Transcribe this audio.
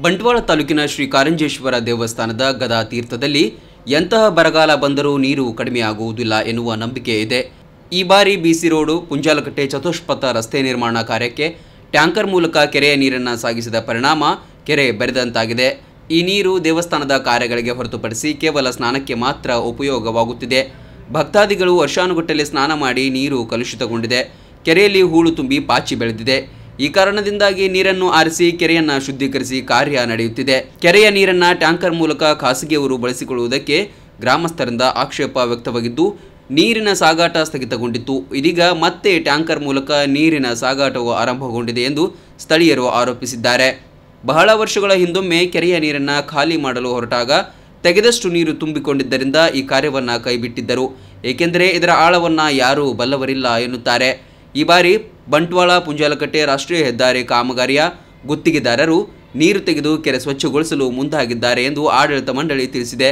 ಬಂಟ್ವಾಳ ತಾಲೂಕಿನ ಶ್ರೀ ಕಾರಂಜೇಶ್ವರ ದೇವಸ್ಥಾನದ ಗದಾ ತೀರ್ಥದಲ್ಲಿ ಎಂತಹ ಬರಗಾಲ ಬಂದರೂ ನೀರು ಕಡಿಮೆಯಾಗುವುದಿಲ್ಲ ಎನ್ನುವ ನಂಬಿಕೆ ಇದೆ. ಈ ಬಾರಿ ಬಿಸಿ ರೋಡು ಪುಂಜಾಲಕಟ್ಟೆ ಚತುಷ್ಪಥ ರಸ್ತೆ ನಿರ್ಮಾಣ ಕಾರ್ಯಕ್ಕೆ ಟ್ಯಾಂಕರ್ ಮೂಲಕ ಕೆರೆಯ ನೀರನ್ನು ಸಾಗಿಸಿದ ಪರಿಣಾಮ ಕೆರೆ ಬೆರೆದಂತಾಗಿದೆ. ಈ ನೀರು ದೇವಸ್ಥಾನದ ಕಾರ್ಯಗಳಿಗೆ ಹೊರತುಪಡಿಸಿ ಕೇವಲ ಸ್ನಾನಕ್ಕೆ ಮಾತ್ರ ಉಪಯೋಗವಾಗುತ್ತಿದೆ. ಭಕ್ತಾದಿಗಳು ವರ್ಷಾನುಗಟ್ಟಲೆ ಸ್ನಾನ ಮಾಡಿ ನೀರು ಕಲುಷಿತಗೊಂಡಿದೆ. ಕೆರೆಯಲ್ಲಿ ಹೂಳು ತುಂಬಿ ಪಾಚಿ ಬೆಳೆದಿದೆ. ಈ ಕಾರಣದಿಂದಾಗಿ ನೀರನ್ನು ಆರಿಸಿ ಕೆರೆಯನ್ನು ಶುದ್ಧೀಕರಿಸಿ ಕಾರ್ಯ ನಡೆಯುತ್ತಿದೆ. ಕೆರೆಯ ನೀರನ್ನು ಟ್ಯಾಂಕರ್ ಮೂಲಕ ಖಾಸಗಿಯವರು ಬಳಸಿಕೊಳ್ಳುವುದಕ್ಕೆ ಗ್ರಾಮಸ್ಥರಿಂದ ಆಕ್ಷೇಪ ವ್ಯಕ್ತವಾಗಿದ್ದು ನೀರಿನ ಸಾಗಾಟ ಸ್ಥಗಿತಗೊಂಡಿತ್ತು. ಇದೀಗ ಮತ್ತೆ ಟ್ಯಾಂಕರ್ ಮೂಲಕ ನೀರಿನ ಸಾಗಾಟವು ಆರಂಭಗೊಂಡಿದೆ ಎಂದು ಸ್ಥಳೀಯರು ಆರೋಪಿಸಿದ್ದಾರೆ. ಬಹಳ ವರ್ಷಗಳ ಹಿಂದೊಮ್ಮೆ ಕೆರೆಯ ನೀರನ್ನು ಖಾಲಿ ಮಾಡಲು ಹೊರಟಾಗ ತೆಗೆದಷ್ಟು ನೀರು ತುಂಬಿಕೊಂಡಿದ್ದರಿಂದ ಈ ಕಾರ್ಯವನ್ನು ಕೈಬಿಟ್ಟಿದ್ದರು. ಏಕೆಂದರೆ ಇದರ ಆಳವನ್ನು ಯಾರೂ ಬಲ್ಲವರಿಲ್ಲ ಎನ್ನುತ್ತಾರೆ. ಈ ಬಾರಿ ಬಂಟ್ವಾಳ ಪುಂಜಾಲಕಟ್ಟೆ ರಾಷ್ಟ್ರೀಯ ಹೆದ್ದಾರಿ ಕಾಮಗಾರಿಯ ಗುತ್ತಿಗೆದಾರರು ನೀರು ತೆಗೆದು ಕೆರೆ ಸ್ವಚ್ಛಗೊಳಿಸಲು ಮುಂದಾಗಿದ್ದಾರೆ ಎಂದು ಆಡಳಿತ ಮಂಡಳಿ ತಿಳಿಸಿದೆ.